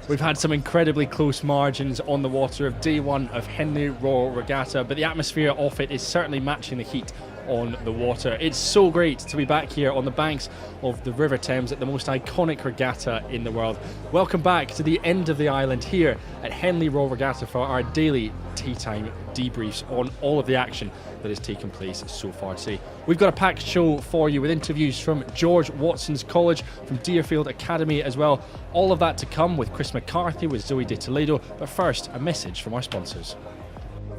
We've had some incredibly close margins on the water of day one of Henley Royal Regatta, but the atmosphere of it is certainly matching the heat on the water. It's so great to be back here on the banks of the River Thames at the most iconic regatta in the world. Welcome back to the end of the island here at Henley Royal Regatta for our daily tea time debriefs on all of the action that has taken place so far today. We've got a packed show for you with interviews from George Watson's College, from Deerfield Academy as well. All of that to come with Chris McCarthy, with Zoe De Toledo. But first, a message from our sponsors.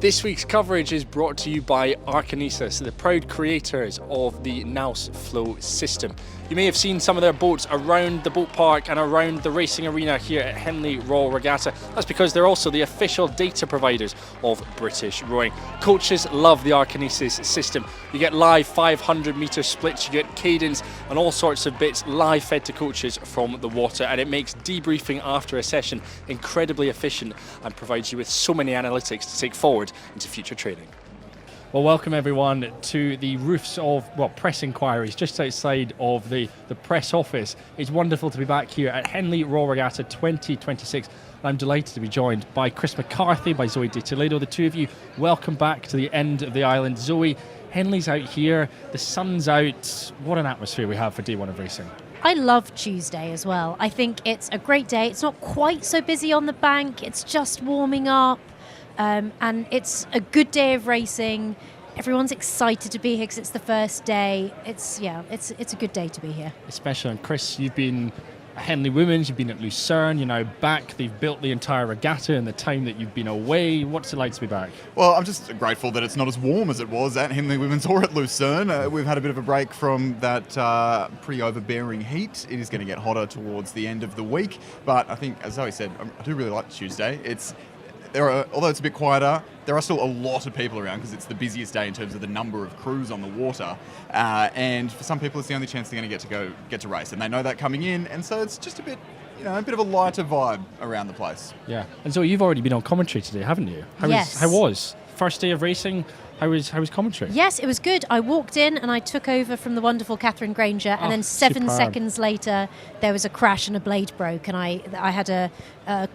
This week's coverage is brought to you by Arkansas, the proud creators of the Nous Flow system. You may have seen some of their boats around the boat park and around the racing arena here at Henley Royal Regatta. That's because they're also the official data providers of British rowing. Coaches love the Arkansas system. You get live 500 metre splits, you get cadence and all sorts of bits live fed to coaches from the water, and it makes debriefing after a session incredibly efficient and provides you with so many analytics to take forward into future training. Well, welcome everyone to the roofs of, press inquiries just outside of the press office. It's wonderful to be back here at Henley Royal Regatta 2026. I'm delighted to be joined by Chris McCarthy, by Zoe De Toledo. The two of you, welcome back to the end of the island. Zoe, Henley's out here, the sun's out. What an atmosphere we have for day one of racing. I love Tuesday as well. I think it's a great day. It's not quite so busy on the bank. It's just warming up. And it's a good day of racing. Everyone's excited to be here because it's the first day. It's a good day to be here. Especially, and Chris, you've been at Henley Women's, you've been at Lucerne, you're now back. They've built the entire regatta in the time that you've been away. What's it like to be back? Well, I'm just grateful that it's not as warm as it was at Henley Women's or at Lucerne. We've had a bit of a break from that pretty overbearing heat. It is going to get hotter towards the end of the week. But I think, as Zoe said, I do really like Tuesday. Although it's a bit quieter, there are still a lot of people around because it's the busiest day in terms of the number of crews on the water. And for some people, it's the only chance they're going to get to race, and they know that coming in. And so it's just a bit of a lighter vibe around the place. Yeah. And so you've already been on commentary today, haven't you? Yes. How was first day of racing? How was commentary? Yes, it was good. I walked in and I took over from the wonderful Catherine Granger, and then 7 seconds later there was a crash and a blade broke, and I had a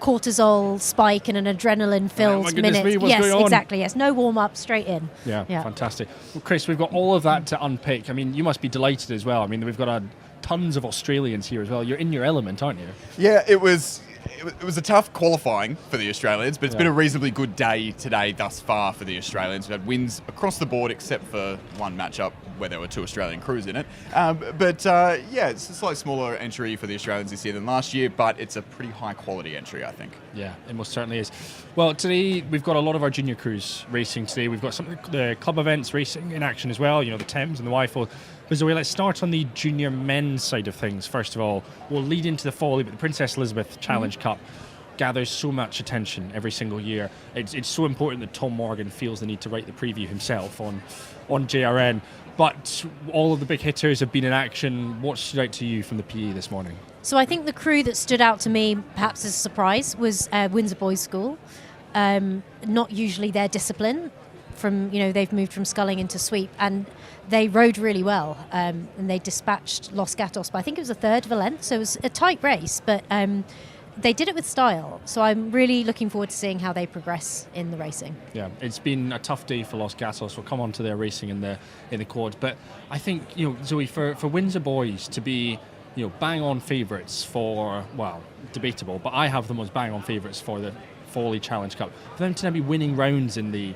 cortisol spike and an adrenaline-filled minute. What's going on? Exactly. Yes, no warm up, straight in. Yeah, fantastic. Well, Chris, we've got all of that to unpick. I mean, you must be delighted as well. I mean, we've got tons of Australians here as well. You're in your element, aren't you? Yeah, it was a tough qualifying for the Australians, but it's been a reasonably good day today thus far for the Australians. We've had wins across the board except for one matchup where there were 2 Australian crews in it. It's a slightly smaller entry for the Australians this year than last year, but it's a pretty high quality entry, I think. Yeah, it most certainly is. Well, today we've got a lot of our junior crews racing today. We've got some of the club events racing in action as well, the Thames and the YFO. But Zoe, let's start on the junior men's side of things. First of all, we'll lead into the fall, but the Princess Elizabeth Challenge Cup gathers so much attention every single year. It's so important that Tom Morgan feels the need to write the preview himself on JRN. But all of the big hitters have been in action. What stood out to you from the PE this morning? So I think the crew that stood out to me, perhaps as a surprise, was Windsor Boys School. Not usually their discipline. They've moved from sculling into sweep, and they rode really well. And they dispatched Los Gatos by, I think it was a third of a length. So it was a tight race, but they did it with style. So I'm really looking forward to seeing how they progress in the racing. Yeah, it's been a tough day for Los Gatos. We'll come on to their racing in the quads. But I think, Zoe, for Windsor Boys to be bang on favourites for, debatable, but I have them as bang on favourites for the Foley Challenge Cup. For them to now be winning rounds in the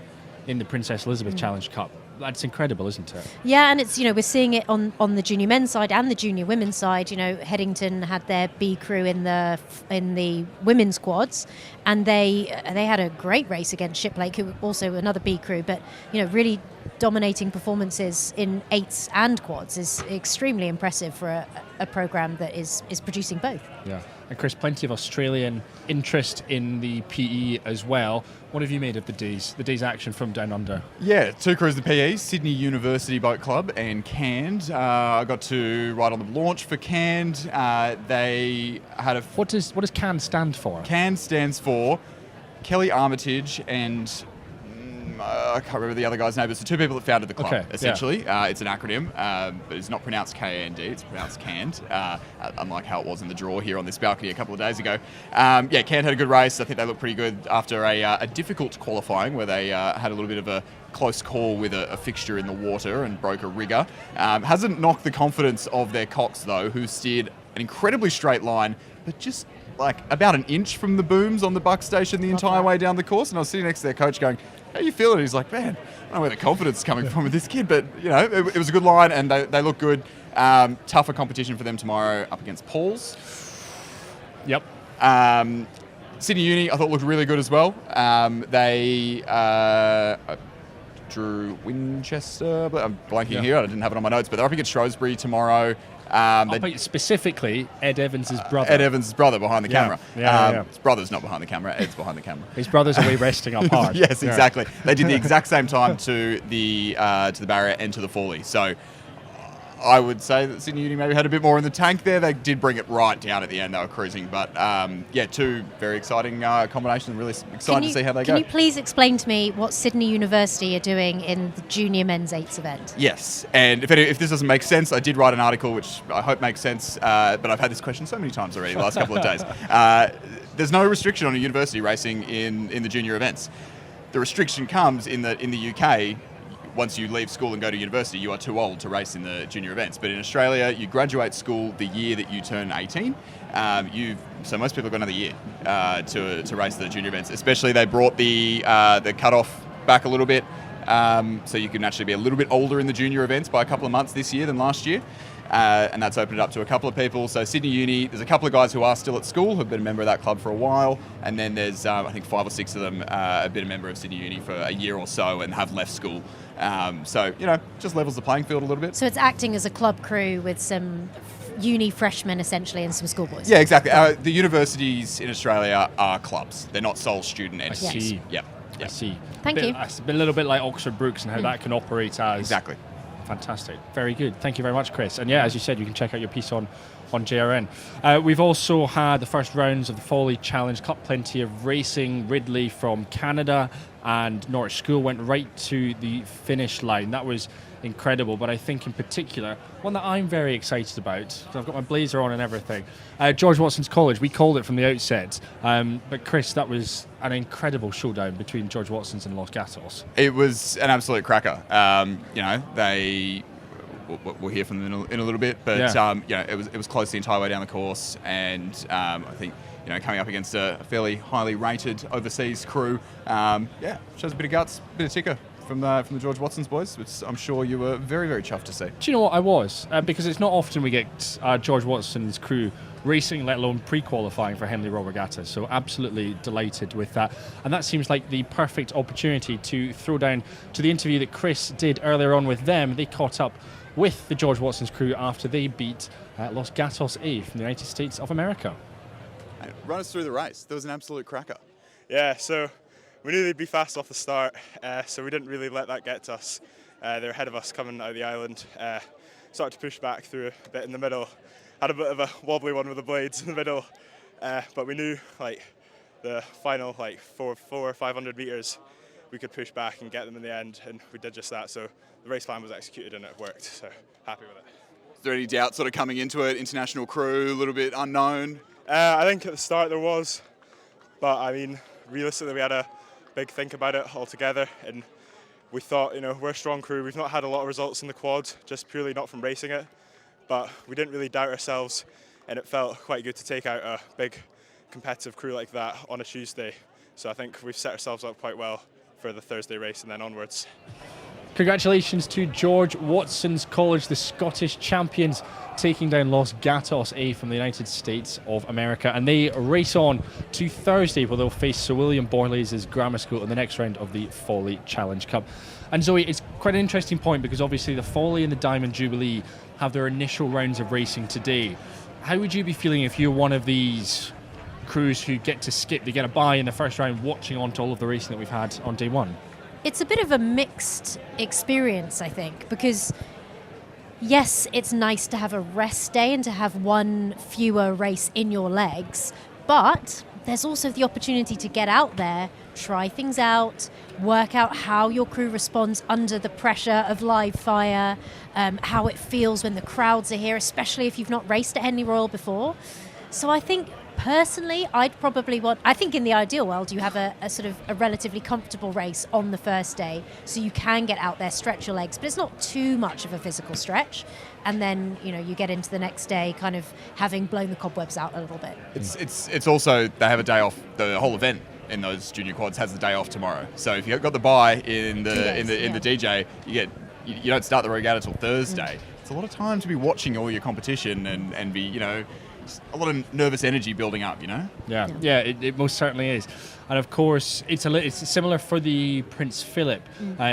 Princess Elizabeth Challenge Cup, that's incredible, isn't it? Yeah, and it's we're seeing it on the junior men's side and the junior women's side. Headington had their B crew in the women's quads, and they had a great race against Shiplake, who also another B crew, but really dominating performances in eights and quads is extremely impressive for a program that is producing both. Yeah. And Chris, plenty of Australian interest in the PE as well. What have you made of the day's action from down under? Yeah, 2 crews of the PE, Sydney University Boat Club and Canned. I got to ride on the launch for Canned. They had What does Canned stand for? Canned stands for Kelly Armitage and I can't remember the other guy's name, but it's the two people that founded the club, Okay, essentially. It's an acronym, but it's not pronounced KAND, it's pronounced Canned, unlike how it was in the draw here on this balcony a couple of days ago. Canned had a good race. I think they looked pretty good after a difficult qualifying where they had a little bit of a close call with a fixture in the water and broke a rigger. Hasn't knocked the confidence of their cocks, though, who steered an incredibly straight line, but just like about an inch from the booms on the buck station the entire way down the course. And I was sitting next to their coach going, how you feeling? He's like, man, I don't know where the confidence is coming from with this kid, but it was a good line and they look good. Tougher competition for them tomorrow up against Paul's. Yep. Sydney Uni, I thought looked really good as well. They drew Winchester, but I'm blanking here. I didn't have it on my notes, but they're up against Shrewsbury tomorrow. Specifically, Ed Evans' brother. Ed Evans' brother behind the camera. Yeah. His brother's not behind the camera. Ed's behind the camera. His brother's away resting up hard. Yes, exactly. They did the exact same time to the barrier and to the Foley. So I would say that Sydney Uni maybe had a bit more in the tank there. They did bring it right down at the end. They were cruising. But, two very exciting combinations. Really excited to see how they go. Can you please explain to me what Sydney University are doing in the junior men's eights event? Yes. And if this doesn't make sense, I did write an article which I hope makes sense, but I've had this question so many times already the last couple of days. There's no restriction on a university racing in the junior events. The restriction comes in that in the UK, once you leave school and go to university, you are too old to race in the junior events. But in Australia, you graduate school the year that you turn 18. So most people have got another year to race the junior events. Especially they brought the cutoff back a little bit, so you can actually be a little bit older in the junior events by a couple of months this year than last year. And that's opened it up to a couple of people. So Sydney Uni, there's a couple of guys who are still at school, who've been a member of that club for a while. And then there's, I think, 5 or 6 of them have been a member of Sydney Uni for a year or so and have left school. Just levels the playing field a little bit. So it's acting as a club crew with some uni freshmen, essentially, and some schoolboys. Yeah, exactly. The universities in Australia are clubs. They're not sole student entities. see. Yep. I see. Thank you. It's a little bit like Oxford Brookes and how that can operate as... Exactly. Fantastic. Very good. Thank you very much, Chris. And as you said, you can check out your piece on JRN. We've also had the first rounds of the Foley Challenge Cup. Plenty of racing. Ridley from Canada and Norwich School went right to the finish line. That was incredible, but I think in particular, one that I'm very excited about, so I've got my blazer on and everything, George Watson's College. We called it from the outset, but Chris, that was an incredible showdown between George Watson's and Los Gatos. It was an absolute cracker. We'll hear from them in a little bit, but it was close the entire way down the course, and I think coming up against a fairly highly rated overseas crew, shows a bit of guts, a bit of ticker from the George Watson's boys, which I'm sure you were very, very chuffed to see. Do you know what I was? Because it's not often we get George Watson's crew racing, let alone pre-qualifying for Henley Royal Regatta. So absolutely delighted with that. And that seems like the perfect opportunity to throw down to the interview that Chris did earlier on with them. They caught up with the George Watson's crew after they beat Los Gatos A from the United States of America. Run us through the race. There was an absolute cracker. Yeah, so we knew they'd be fast off the start, so we didn't really let that get to us. They were ahead of us coming out of the island. Started to push back through a bit in the middle. Had a bit of a wobbly one with the blades in the middle, but we knew the final 400 or 500 metres we could push back and get them in the end, and we did just that. So the race plan was executed and it worked, so happy with it. Is there any doubt sort of coming into it? International crew, a little bit unknown? I think at the start there was, but I mean, realistically we had a big think about it all together, and we thought, we're a strong crew. We've not had a lot of results in the quad, just purely not from racing it, but we didn't really doubt ourselves, and it felt quite good to take out a big competitive crew like that on a Tuesday. So I think we've set ourselves up quite well for the Thursday race and then onwards. Congratulations to George Watson's College, the Scottish champions, taking down Los Gatos A from the United States of America. And they race on to Thursday, where they'll face Sir William Boyles' Grammar School in the next round of the Foley Challenge Cup. And Zoe, it's quite an interesting point because obviously the Foley and the Diamond Jubilee have their initial rounds of racing today. How would you be feeling if you're one of these crews who get to skip, they get a bye in the first round, watching on to all of the racing that we've had on day one? It's a bit of a mixed experience, I think, because yes, it's nice to have a rest day and to have one fewer race in your legs, but there's also the opportunity to get out there, try things out, work out how your crew responds under the pressure of live fire, how it feels when the crowds are here, especially if you've not raced at Henley Royal before. So I think personally, I'd probably I think in the ideal world, you have a sort of a relatively comfortable race on the first day, so you can get out there, stretch your legs, but it's not too much of a physical stretch. And then, you get into the next day kind of having blown the cobwebs out a little bit. It's also, they have a day off, the whole event in those junior quads has the day off tomorrow. So if you've got the bye in the DJ, you don't start the regatta till Thursday. It's a lot of time to be watching all your competition and be, a lot of nervous energy building up, Yeah, it most certainly is. And of course, it's similar for the Prince Philip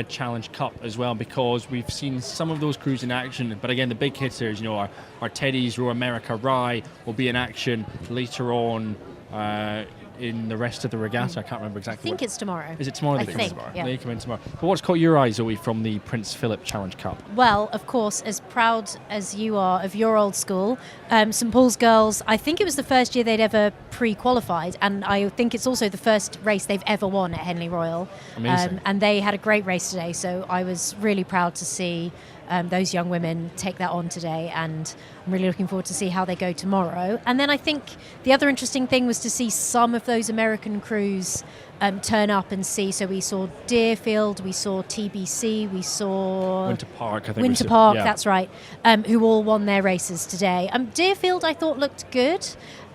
Challenge Cup as well, because we've seen some of those crews in action. But again, the big hitters, our Teddy's, Royal America, Rye will be in action later on in the rest of the regatta. I can't remember exactly. I think it's tomorrow. Is it tomorrow? I think, yeah. They come in tomorrow. But what's caught your eye, Zoe, from the Prince Philip Challenge Cup? Well, of course, as proud as you are of your old school, St Paul's girls, I think it was the first year they'd ever pre-qualified, and I think it's also the first race they've ever won at Henley Royal. Amazing. And they had a great race today, so I was really proud to see those young women take that on today, and I'm really looking forward to see how they go tomorrow. And then I think the other interesting thing was to see some of those American crews turn up and see. So we saw Deerfield, we saw TBC, we saw Winter Park, I think. Winter Park, that's right, who all won their races today. Deerfield, I thought, looked good.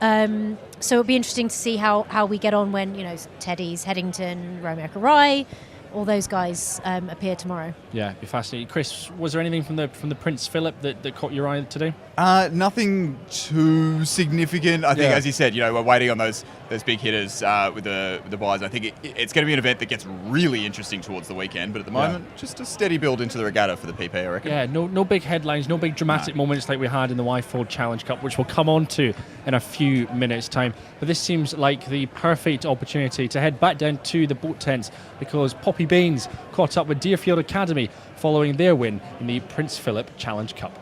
So it'll be interesting to see how we get on when, Teddy's, Headington, Romeo Rye, all those guys appear tomorrow. Yeah, it'd be fascinating. Chris, was there anything from the Prince Philip that caught your eye today? Nothing too significant. I think, as you said, we're waiting on those big hitters with the buys. I think it's going to be an event that gets really interesting towards the weekend, but at the moment, just a steady build into the regatta for the PP, I reckon. Yeah, no big headlines, no big dramatic moments like we had in the Y-Fold Challenge Cup, which we'll come on to in a few minutes' time. But this seems like the perfect opportunity to head back down to the boat tents, because Poppy Baines caught up with Deerfield Academy following their win in the Prince Philip Challenge Cup.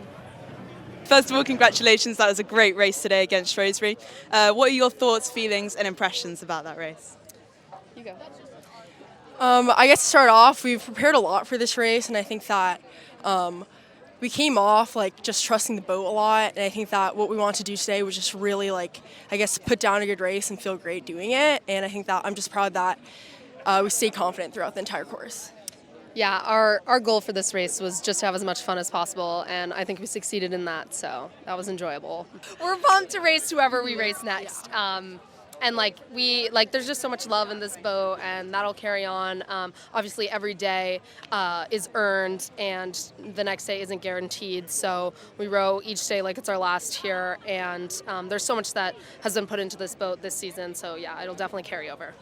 First of all, congratulations. That was a great race today against Shrewsbury. What are your thoughts, feelings and impressions about that race? You go. I guess to start off, we've prepared a lot for this race, and I think that we came off just trusting the boat a lot, and I think that what we wanted to do today was just really put down a good race and feel great doing it, and I think that I'm just proud that we stayed confident throughout the entire course. Yeah, our goal for this race was just to have as much fun as possible, and I think we succeeded in that, so that was enjoyable. We're pumped to race whoever we race next. Yeah. And there's just so much love in this boat, and that'll carry on. Obviously, every day is earned, and the next day isn't guaranteed. So we row each day like it's our last here, and there's so much that has been put into this boat this season. So yeah, it'll definitely carry over.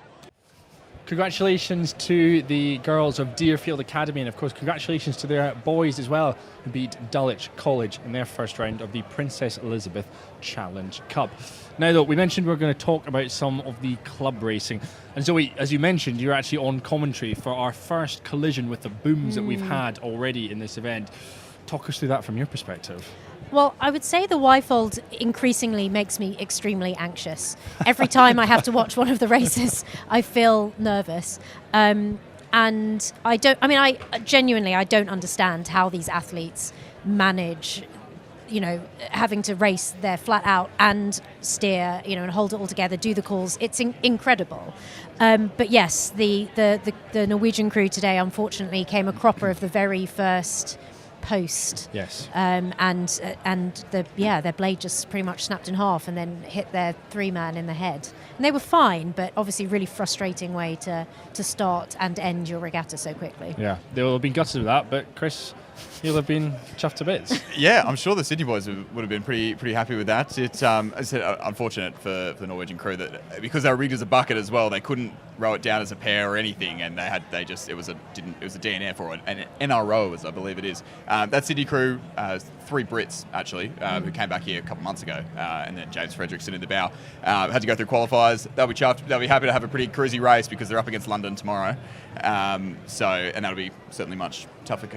Congratulations to the girls of Deerfield Academy, and of course congratulations to their boys as well, who beat Dulwich College in their first round of the Princess Elizabeth Challenge Cup. Now though, we mentioned we were going to talk about some of the club racing, and Zoe, as you mentioned, you're actually on commentary for our first collision with the booms that we've had already in this event. Talk us through that from your perspective. Well, I would say the Y-Fold increasingly makes me extremely anxious. Every time I have to watch one of the races, I feel nervous. And I genuinely don't understand how these athletes manage, having to race there flat out and steer, and hold it all together, do the calls. It's incredible. But yes, the Norwegian crew today, unfortunately, came a cropper of the very first post. Yes. And their blade just pretty much snapped in half and then hit their three-man in the head. And they were fine, but obviously really frustrating way to start and end your regatta so quickly. Yeah, they will have been gutted with that, but Chris, you'll have been chuffed to bits. Yeah, I'm sure the Sydney boys would have been pretty happy with that. It's as I said, unfortunate for the Norwegian crew that because they were rigged as a bucket as well, they couldn't row it down as a pair or anything, and it was a DNF or an NRO, as I believe it is. That Sydney crew, 3 Brits actually, who came back here a couple months ago, and then James Fredrickson in the bow, had to go through qualifiers. They'll be chuffed. They'll be happy to have a pretty cruisy race because they're up against London tomorrow. And that'll be certainly much tougher.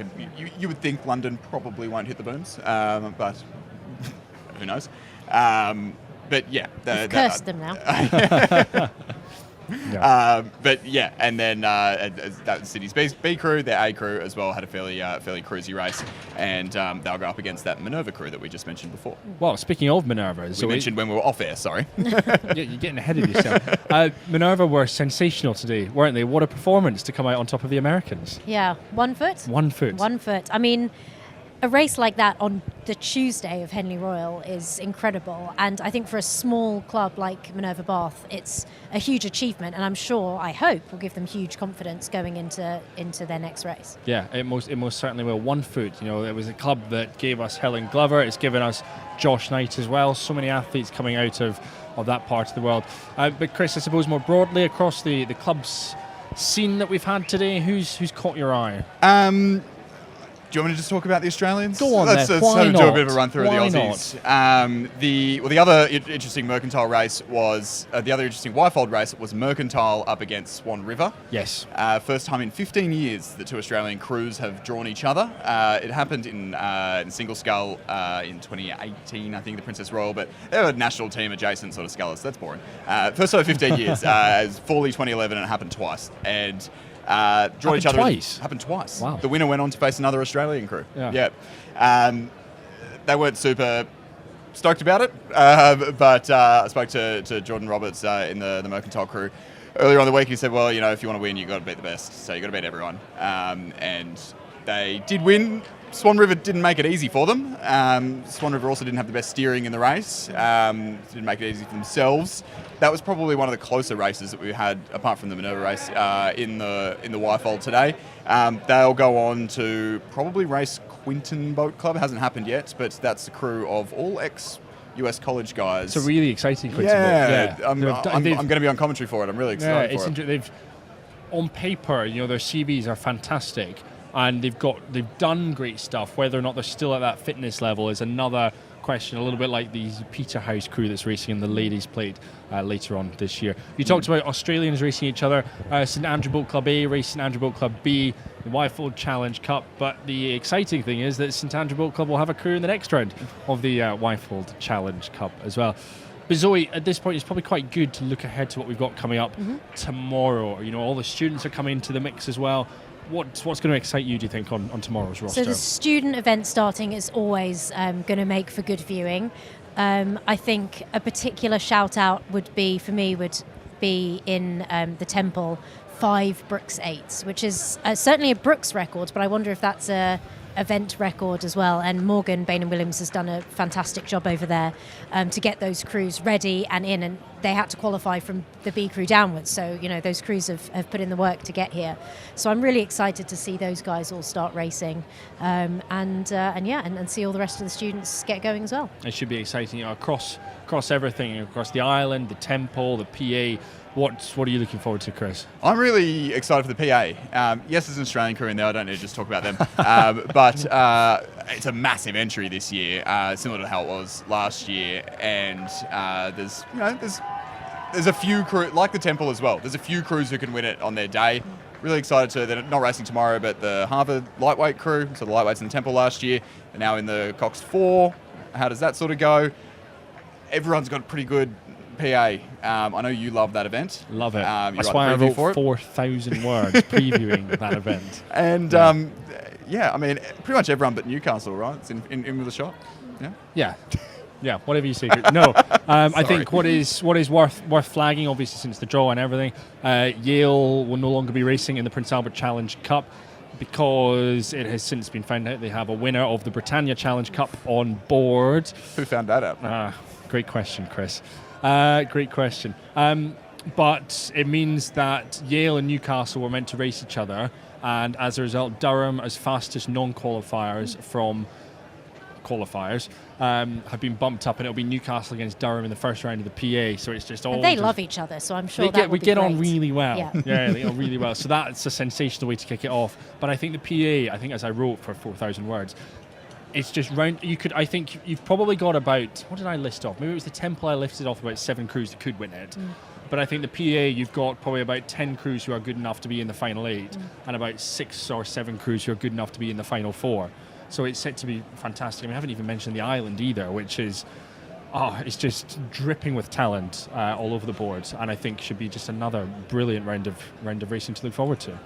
You would think London probably won't hit the booms, but who knows? but yeah. You've cursed them now. But yeah, and then that was Sydney's B crew. Their A crew as well had a fairly cruisy race, and they'll go up against that Minerva crew that we just mentioned before. Well, speaking of Minerva, We mentioned when we were off air, sorry. Yeah, you're getting ahead of yourself. Minerva were sensational today, weren't they? What a performance to come out on top of the Americans. Yeah, 1 foot. 1 foot. 1 foot. I mean, a race like that on the Tuesday of Henley Royal is incredible, and I think for a small club like Minerva Bath, it's a huge achievement, and I'm sure, I hope, will give them huge confidence going into their next race. Yeah, it most certainly will. 1 foot, it was a club that gave us Helen Glover. It's given us Josh Knight as well. So many athletes coming out of that part of the world. But Chris, I suppose more broadly across the club's scene that we've had today, who's caught your eye? Do you want me to just talk about the Australians? Go on, let's then. do Why a not? bit of a run through of the Aussies. The other interesting mercantile race was the other interesting Wyfold race was Mercantile up against Swan River. Yes. First time in 15 years that two Australian crews have drawn each other. It happened in single scull in 2018, I think, the Princess Royal, but they were a national team adjacent sort of scullers. That's boring. First time in 15 years. It's Forley 2011, and it happened twice. And draw each other. Happened twice. Wow. The winner went on to face another Australian crew. Yeah. They weren't super stoked about it, but I spoke to Jordan Roberts in the Mercantile crew earlier on the week. He said, well, if you want to win, you've got to beat the best, so you've got to beat everyone. And they did win. Swan River didn't make it easy for them. Swan River also didn't have the best steering in the race. Didn't make it easy for themselves. That was probably one of the closer races that we had, apart from the Minerva race, in the Wyfold today. They'll go on to probably race Quinton Boat Club. It hasn't happened yet, but that's the crew of all ex-US college guys. It's a really exciting Quinton Yeah, boat. I'm going to be on commentary for it. I'm really excited for it. They've, on paper, their CVs are fantastic, and they've done great stuff. Whether or not they're still at that fitness level is another question, a little bit like the Peterhouse crew that's racing in the ladies' plate later on this year. You talked about Australians racing each other. St Andrew Boat Club A racing St Andrew Boat Club B, the Wyfold Challenge Cup. But the exciting thing is that St Andrew Boat Club will have a crew in the next round of the Wyfold Challenge Cup as well. But Zoe, at this point, it's probably quite good to look ahead to what we've got coming up tomorrow. All the students are coming into the mix as well. What's going to excite you, do you think, on tomorrow's roster? So the student event starting is always going to make for good viewing. I think a particular shout out would be in the Temple 5 Brooks 8s, which is certainly a Brooks record, but I wonder if that's a event record as well. And Morgan Bainham-Williams has done a fantastic job over there to get those crews ready and in, and they had to qualify from the B crew downwards, so those crews have put in the work to get here. So I'm really excited to see those guys all start racing and see all the rest of the students get going as well. It should be exciting across everything, across the island, the Temple, the PA. What are you looking forward to, Chris? I'm really excited for the PA. Yes, there's an Australian crew in there. I don't need to just talk about them. But it's a massive entry this year, similar to how it was last year. And there's a few crew, like the Temple as well. There's a few crews who can win it on their day. Really excited they're not racing tomorrow, but the Harvard lightweight crew, so the lightweights in the Temple last year, are now in the Cox 4. How does that sort of go? Everyone's got pretty good PA. I know you love that event. Love it. That's why I wrote 4,000 words previewing that event. And pretty much everyone but Newcastle, right? It's in with a shot. Yeah. Yeah, whatever you say. No, I think what is worth flagging, obviously since the draw and everything, Yale will no longer be racing in the Prince Albert Challenge Cup because it has since been found out they have a winner of the Britannia Challenge Cup on board. Who found that out? Great question, Chris. Great question. But it means that Yale and Newcastle were meant to race each other, and as a result, Durham, as fastest non-qualifiers from qualifiers, have been bumped up, and it'll be Newcastle against Durham in the first round of the PA. So it's just all. And they love each other, so I'm sure we get on really well. Yeah. Yeah, they get on really well. So that's a sensational way to kick it off. But I think the PA, as I wrote for 4,000 words, it's just round. I think you've probably got about, what did I list off? Maybe it was the Temple. I listed off about 7 crews that could win it. But I think the PA, you've got probably about 10 crews who are good enough to be in the final 8, and about 6 or 7 crews who are good enough to be in the final 4. So it's set to be fantastic. I haven't even mentioned the island either, which is, It's just dripping with talent all over the board, and I think should be just another brilliant round of racing to look forward to.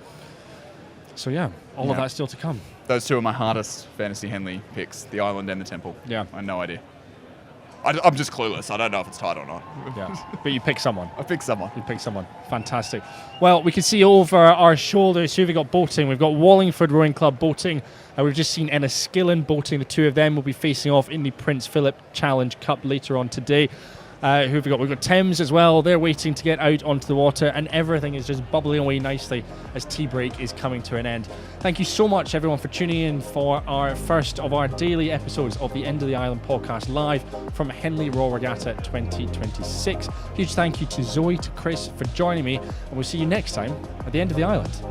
So yeah, all of that still to come. Those two are my hardest fantasy Henley picks, the Island and the Temple. Yeah. I have no idea. I'm just clueless. I don't know if it's tight or not. Yeah, but you pick someone. I picked someone. You pick someone. Fantastic. Well, we can see over our shoulders who we've got boating. We've got Wallingford Rowing Club boating. We've just seen Enniskillen boating. The two of them will be facing off in the Prince Philip Challenge Cup later on today. Who have we got? We've got Thames as well. They're waiting to get out onto the water, and everything is just bubbling away nicely as tea break is coming to an end. Thank you so much, everyone, for tuning in for our first of our daily episodes of the End of the Island podcast live from Henley Royal Regatta 2026. Huge thank you to Zoe, to Chris for joining me, and we'll see you next time at the End of the Island.